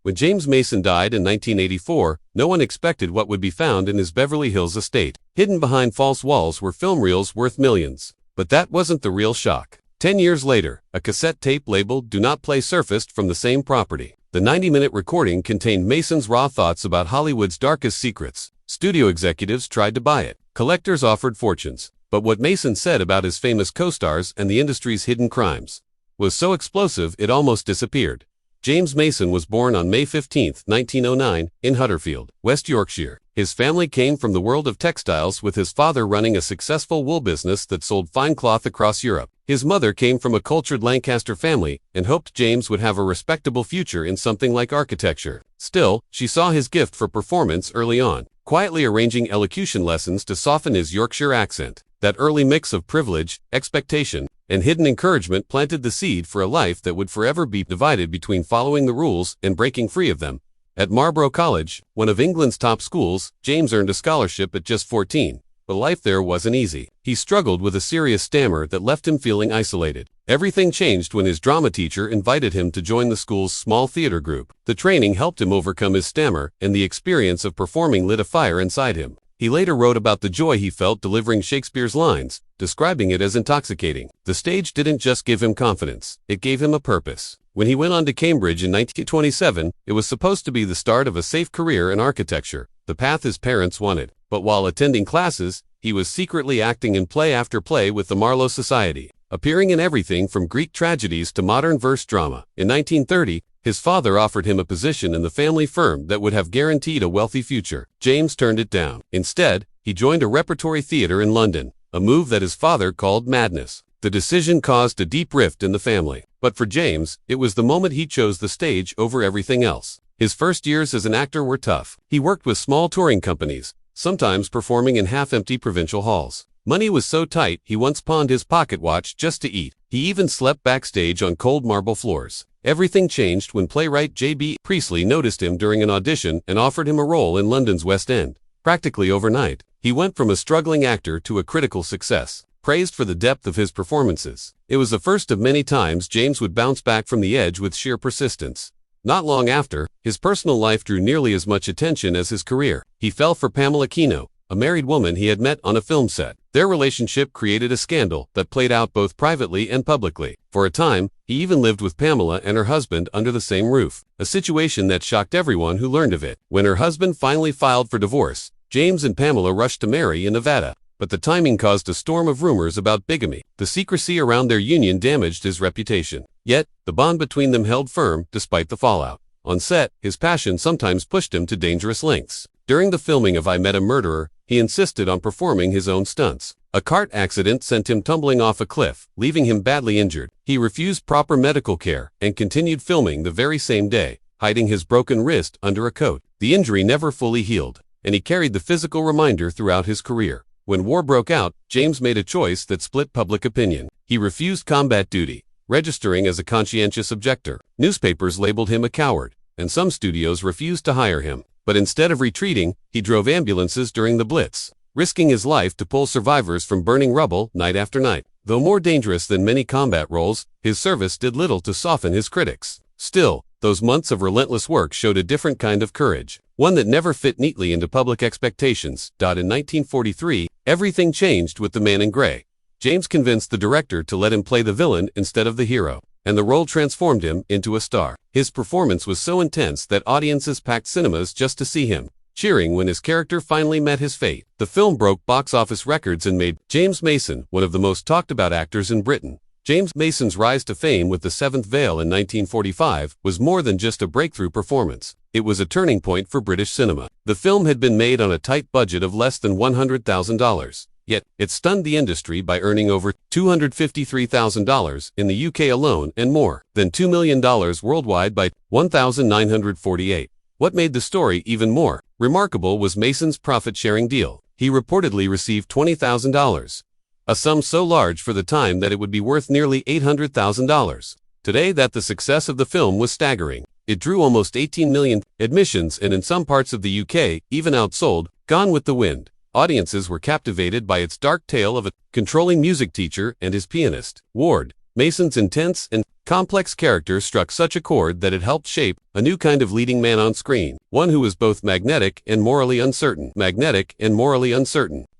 When James Mason died in 1984, no one expected what would be found in his Beverly Hills estate. Hidden behind false walls were film reels worth millions. But that wasn't the real shock. 10 years later, a cassette tape labeled "Do Not Play" surfaced from the same property. The 90-minute recording contained Mason's raw thoughts about Hollywood's darkest secrets. Studio executives tried to buy it. Collectors offered fortunes. But what Mason said about his famous co-stars and the industry's hidden crimes was so explosive it almost disappeared. James Mason was born on May 15, 1909, in Huddersfield, West Yorkshire. His family came from the world of textiles, with his father running a successful wool business that sold fine cloth across Europe. His mother came from a cultured Lancaster family and hoped James would have a respectable future in something like architecture. Still, she saw his gift for performance early on, quietly arranging elocution lessons to soften his Yorkshire accent. That early mix of privilege, expectation, and hidden encouragement planted the seed for a life that would forever be divided between following the rules and breaking free of them. At Marlborough College, one of England's top schools, James earned a scholarship at just 14. But life there wasn't easy. He struggled with a serious stammer that left him feeling isolated. Everything changed when his drama teacher invited him to join the school's small theater group. The training helped him overcome his stammer, and the experience of performing lit a fire inside him. He later wrote about the joy he felt delivering Shakespeare's lines, describing it as intoxicating. The stage didn't just give him confidence, it gave him a purpose. When he went on to Cambridge in 1927, it was supposed to be the start of a safe career in architecture, the path his parents wanted. But while attending classes, he was secretly acting in play after play with the Marlowe Society, appearing in everything from Greek tragedies to modern verse drama. In 1930, his father offered him a position in the family firm that would have guaranteed a wealthy future. James turned it down. Instead, he joined a repertory theater in London, a move that his father called madness. The decision caused a deep rift in the family. But for James, it was the moment he chose the stage over everything else. His first years as an actor were tough. He worked with small touring companies, sometimes performing in half-empty provincial halls. Money was so tight, he once pawned his pocket watch just to eat. He even slept backstage on cold marble floors. Everything changed when playwright J.B. Priestley noticed him during an audition and offered him a role in London's West End. Practically overnight, he went from a struggling actor to a critical success, praised for the depth of his performances. It was the first of many times James would bounce back from the edge with sheer persistence. Not long after, his personal life drew nearly as much attention as his career. He fell for Pamela Kino, a married woman he had met on a film set. Their relationship created a scandal that played out both privately and publicly. For a time, he even lived with Pamela and her husband under the same roof, a situation that shocked everyone who learned of it. When her husband finally filed for divorce, James and Pamela rushed to marry in Nevada. But the timing caused a storm of rumors about bigamy. The secrecy around their union damaged his reputation. Yet, the bond between them held firm despite the fallout. On set, his passion sometimes pushed him to dangerous lengths. During the filming of I Met a Murderer, he insisted on performing his own stunts. A cart accident sent him tumbling off a cliff, leaving him badly injured. He refused proper medical care and continued filming the very same day, hiding his broken wrist under a coat. The injury never fully healed, and he carried the physical reminder throughout his career. When war broke out, James made a choice that split public opinion. He refused combat duty, registering as a conscientious objector. Newspapers labeled him a coward, and some studios refused to hire him. But instead of retreating, he drove ambulances during the Blitz, risking his life to pull survivors from burning rubble night after night. Though more dangerous than many combat roles, his service did little to soften his critics. Still, those months of relentless work showed a different kind of courage, one that never fit neatly into public expectations. In 1943, everything changed with The Man in Grey. James convinced the director to let him play the villain instead of the hero, and the role transformed him into a star. His performance was so intense that audiences packed cinemas just to see him, cheering when his character finally met his fate. The film broke box office records and made James Mason one of the most talked about actors in Britain. James Mason's rise to fame with The Seventh Veil in 1945 was more than just a breakthrough performance. It was a turning point for British cinema. The film had been made on a tight budget of less than $100,000. Yet, it stunned the industry by earning over $253,000 in the UK alone and more than $2 million worldwide by 1948. What made the story even more remarkable was Mason's profit-sharing deal. He reportedly received $20,000, a sum so large for the time that it would be worth nearly $800,000 today. That the success of the film was staggering. It drew almost 18 million admissions and in some parts of the UK even outsold Gone with the Wind. Audiences were captivated by its dark tale of a controlling music teacher and his pianist, Ward, Mason's intense and complex character struck such a chord that it helped shape a new kind of leading man on screen, one who was both magnetic and morally uncertain.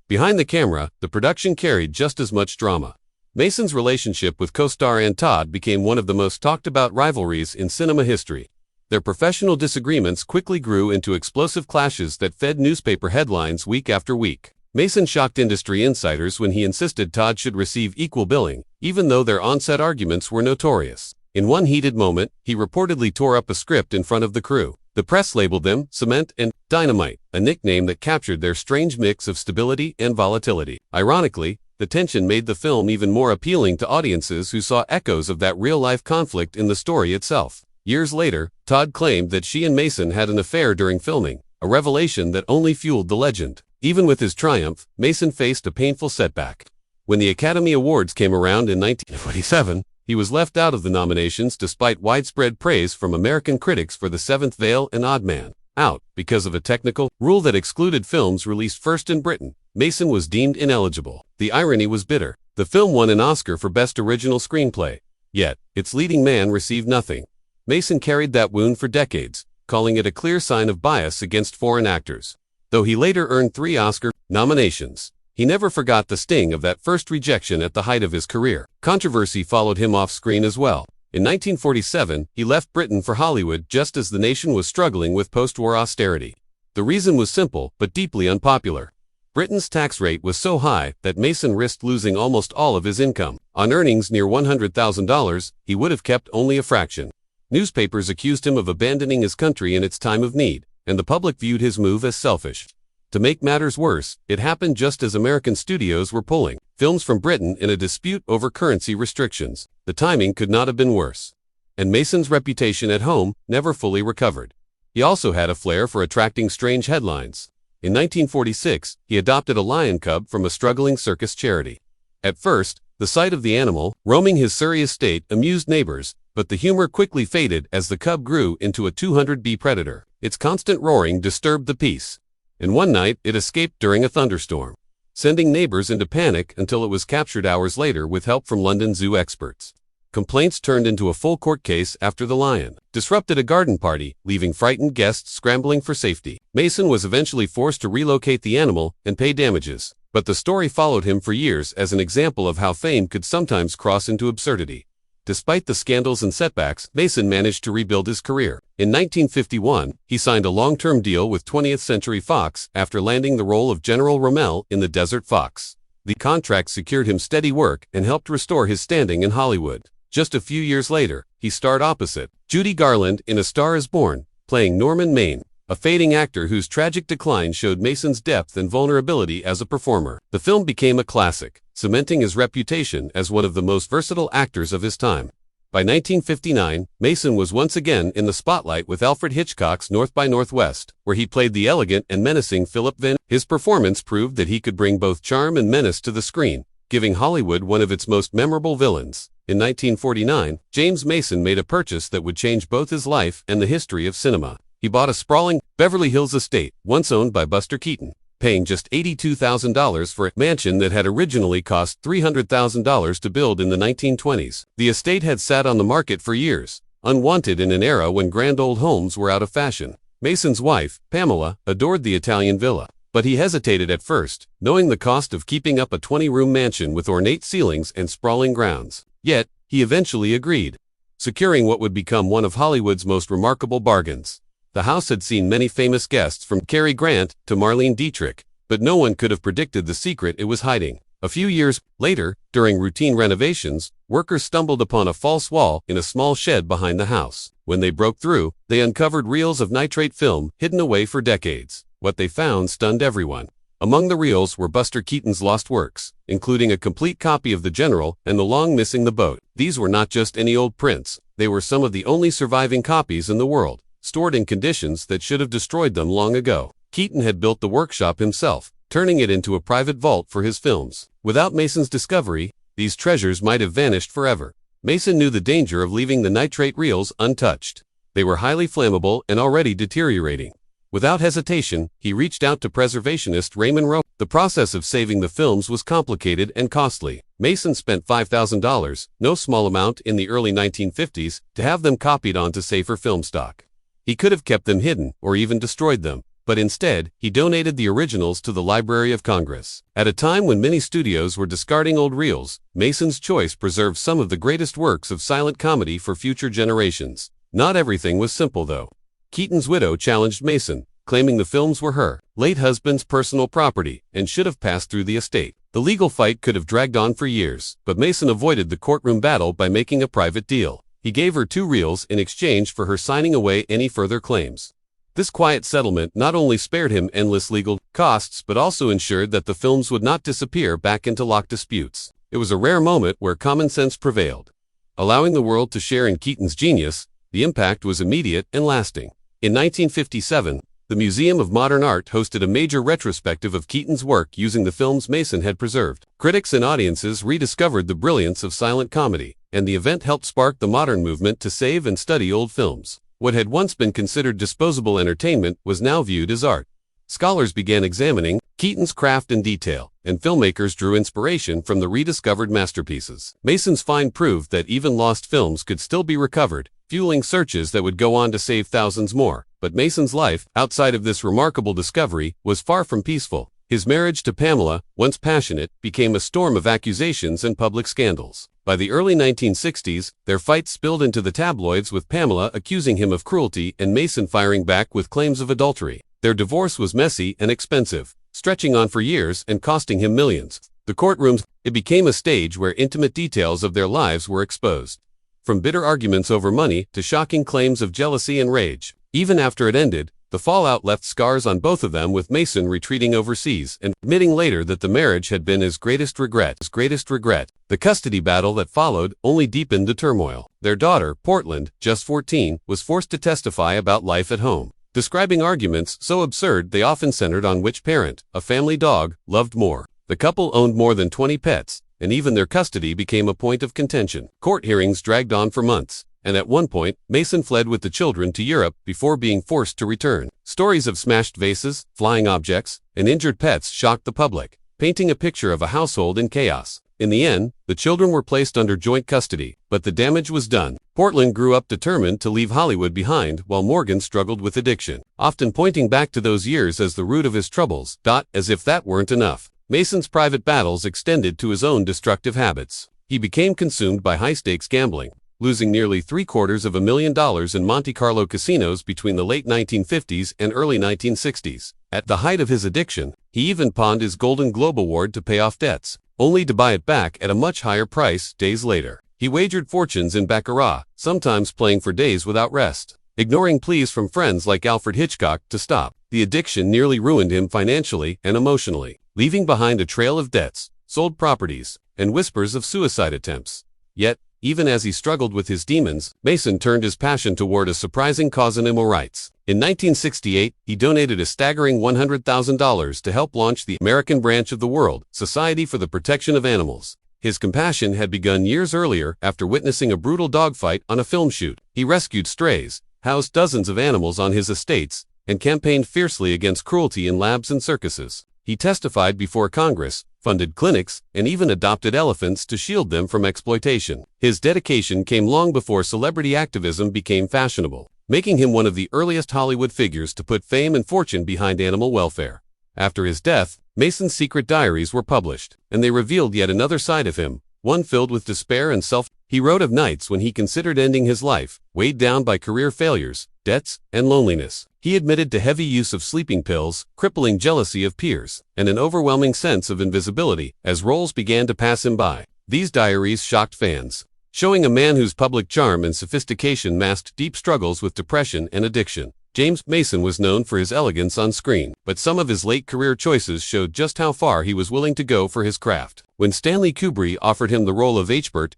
Behind the camera, the production carried just as much drama. Mason's relationship with co-star Ann Todd became one of the most talked-about rivalries in cinema history. Their professional disagreements quickly grew into explosive clashes that fed newspaper headlines week after week. Mason shocked industry insiders when he insisted Todd should receive equal billing, even though their on-set arguments were notorious. In one heated moment, he reportedly tore up a script in front of the crew. The press labeled them Cement and Dynamite, a nickname that captured their strange mix of stability and volatility. Ironically, the tension made the film even more appealing to audiences who saw echoes of that real-life conflict in the story itself. Years later, Todd claimed that she and Mason had an affair during filming, a revelation that only fueled the legend. Even with his triumph, Mason faced a painful setback. When the Academy Awards came around in 1947, he was left out of the nominations despite widespread praise from American critics for The Seventh Veil and Odd Man Out. Because of a technical rule that excluded films released first in Britain, Mason was deemed ineligible. The irony was bitter. The film won an Oscar for Best Original Screenplay, yet its leading man received nothing. Mason carried that wound for decades, calling it a clear sign of bias against foreign actors. Though he later earned 3 Oscar nominations, he never forgot the sting of that first rejection at the height of his career. Controversy followed him off screen as well. In 1947, he left Britain for Hollywood just as the nation was struggling with post-war austerity. The reason was simple, but deeply unpopular. Britain's tax rate was so high that Mason risked losing almost all of his income. On earnings near $100,000, he would have kept only a fraction. Newspapers accused him of abandoning his country in its time of need, and the public viewed his move as selfish. To make matters worse, it happened just as American studios were pulling films from Britain in a dispute over currency restrictions. The timing could not have been worse. And Mason's reputation at home never fully recovered. He also had a flair for attracting strange headlines. In 1946, he adopted a lion cub from a struggling circus charity. At first, the sight of the animal roaming his Surrey estate amused neighbors, but the humor quickly faded as the cub grew into a 200B predator. Its constant roaring disturbed the peace, and one night it escaped during a thunderstorm, sending neighbors into panic until it was captured hours later with help from London zoo experts. Complaints turned into a full court case after the lion disrupted a garden party, leaving frightened guests scrambling for safety. Mason was eventually forced to relocate the animal and pay damages, but the story followed him for years as an example of how fame could sometimes cross into absurdity. Despite the scandals and setbacks, Mason managed to rebuild his career. In 1951, he signed a long-term deal with 20th Century Fox after landing the role of General Rommel in The Desert Fox. The contract secured him steady work and helped restore his standing in Hollywood. Just a few years later, he starred opposite Judy Garland in A Star is Born, playing Norman Maine, a fading actor whose tragic decline showed Mason's depth and vulnerability as a performer. The film became a classic, cementing his reputation as one of the most versatile actors of his time. By 1959, Mason was once again in the spotlight with Alfred Hitchcock's North by Northwest, where he played the elegant and menacing Philip Van. His performance proved that he could bring both charm and menace to the screen, giving Hollywood one of its most memorable villains. In 1949, James Mason made a purchase that would change both his life and the history of cinema. He bought a sprawling Beverly Hills estate, once owned by Buster Keaton, paying just $82,000 for a mansion that had originally cost $300,000 to build in the 1920s. The estate had sat on the market for years, unwanted in an era when grand old homes were out of fashion. Mason's wife, Pamela, adored the Italian villa, but he hesitated at first, knowing the cost of keeping up a 20-room mansion with ornate ceilings and sprawling grounds. Yet, he eventually agreed, securing what would become one of Hollywood's most remarkable bargains. The house had seen many famous guests from Cary Grant to Marlene Dietrich, but no one could have predicted the secret it was hiding. A few years later, during routine renovations, workers stumbled upon a false wall in a small shed behind the house. When they broke through, they uncovered reels of nitrate film hidden away for decades. What they found stunned everyone. Among the reels were Buster Keaton's lost works, including a complete copy of The General and the long-missing The Boat. These were not just any old prints, they were some of the only surviving copies in the world, stored in conditions that should have destroyed them long ago. Keaton had built the workshop himself, turning it into a private vault for his films. Without Mason's discovery, these treasures might have vanished forever. Mason knew the danger of leaving the nitrate reels untouched. They were highly flammable and already deteriorating. Without hesitation, he reached out to preservationist Raymond Rowe. The process of saving the films was complicated and costly. Mason spent $5,000, no small amount in the early 1950s, to have them copied onto safer film stock. He could have kept them hidden, or even destroyed them, but instead, he donated the originals to the Library of Congress. At a time when many studios were discarding old reels, Mason's choice preserved some of the greatest works of silent comedy for future generations. Not everything was simple, though. Keaton's widow challenged Mason, claiming the films were her late husband's personal property and should have passed through the estate. The legal fight could have dragged on for years, but Mason avoided the courtroom battle by making a private deal. He gave her 2 reels in exchange for her signing away any further claims. This quiet settlement not only spared him endless legal costs but also ensured that the films would not disappear back into locked disputes. It was a rare moment where common sense prevailed. Allowing the world to share in Keaton's genius, the impact was immediate and lasting. In 1957, the Museum of Modern Art hosted a major retrospective of Keaton's work using the films Mason had preserved. Critics and audiences rediscovered the brilliance of silent comedy, and the event helped spark the modern movement to save and study old films. What had once been considered disposable entertainment was now viewed as art. Scholars began examining Keaton's craft in detail, and filmmakers drew inspiration from the rediscovered masterpieces. Mason's find proved that even lost films could still be recovered, fueling searches that would go on to save thousands more. But Mason's life, outside of this remarkable discovery, was far from peaceful. His marriage to Pamela, once passionate, became a storm of accusations and public scandals. By the early 1960s, their fight spilled into the tabloids with Pamela accusing him of cruelty and Mason firing back with claims of adultery. Their divorce was messy and expensive, stretching on for years and costing him millions. The courtrooms, it became a stage where intimate details of their lives were exposed. From bitter arguments over money to shocking claims of jealousy and rage. Even after it ended, the fallout left scars on both of them, with Mason retreating overseas and admitting later that the marriage had been his greatest regret. The custody battle that followed only deepened the turmoil. Their daughter, Portland, just 14, was forced to testify about life at home, describing arguments so absurd they often centered on which parent, a family dog, loved more. The couple owned more than 20 pets, and even their custody became a point of contention. Court hearings dragged on for months, and at one point, Mason fled with the children to Europe before being forced to return. Stories of smashed vases, flying objects, and injured pets shocked the public, painting a picture of a household in chaos. In the end, the children were placed under joint custody, but the damage was done. Portland grew up determined to leave Hollywood behind, while Morgan struggled with addiction, often pointing back to those years as the root of his troubles. As if that weren't enough, Mason's private battles extended to his own destructive habits. He became consumed by high-stakes gambling, losing nearly $750,000 in Monte Carlo casinos between the late 1950s and early 1960s. At the height of his addiction, he even pawned his Golden Globe Award to pay off debts, only to buy it back at a much higher price days later. He wagered fortunes in baccarat, sometimes playing for days without rest, ignoring pleas from friends like Alfred Hitchcock to stop. The addiction nearly ruined him financially and emotionally, leaving behind a trail of debts, sold properties, and whispers of suicide attempts. Yet, even as he struggled with his demons, Mason turned his passion toward a surprising cause: animal rights. In 1968, he donated a staggering $100,000 to help launch the American branch of the World Society for the Protection of Animals. His compassion had begun years earlier after witnessing a brutal dogfight on a film shoot. He rescued strays, housed dozens of animals on his estates, and campaigned fiercely against cruelty in labs and circuses. He testified before Congress, funded clinics, and even adopted elephants to shield them from exploitation. His dedication came long before celebrity activism became fashionable, making him one of the earliest Hollywood figures to put fame and fortune behind animal welfare. After his death, Mason's secret diaries were published, and they revealed yet another side of him, one filled with despair and self. He wrote of nights when he considered ending his life, weighed down by career failures, debts, and loneliness. He admitted to heavy use of sleeping pills, crippling jealousy of peers, and an overwhelming sense of invisibility as roles began to pass him by. These diaries shocked fans, showing a man whose public charm and sophistication masked deep struggles with depression and addiction. James Mason was known for his elegance on screen, but some of his late career choices showed just how far he was willing to go for his craft. When Stanley Kubrick offered him the role of H-Bert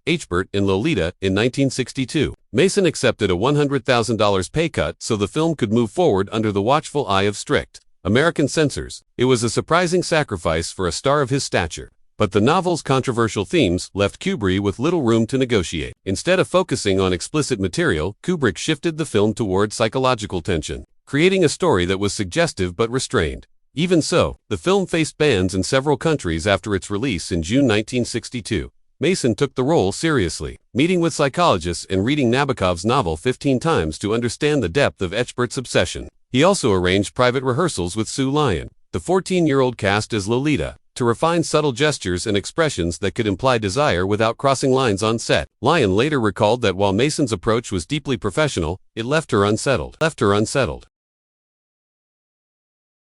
in Lolita in 1962, Mason accepted a $100,000 pay cut so the film could move forward under the watchful eye of strict American censors. It was a surprising sacrifice for a star of his stature. But the novel's controversial themes left Kubrick with little room to negotiate. Instead of focusing on explicit material, Kubrick shifted the film toward psychological tension. creating a story that was suggestive but restrained. Even so, the film faced bans in several countries after its release in June 1962. Mason took the role seriously, meeting with psychologists and reading Nabokov's novel 15 times to understand the depth of Eshbert's obsession. He also arranged private rehearsals with Sue Lyon, the 14-year-old cast as Lolita, to refine subtle gestures and expressions that could imply desire without crossing lines on set. Lyon later recalled that while Mason's approach was deeply professional, it left her unsettled.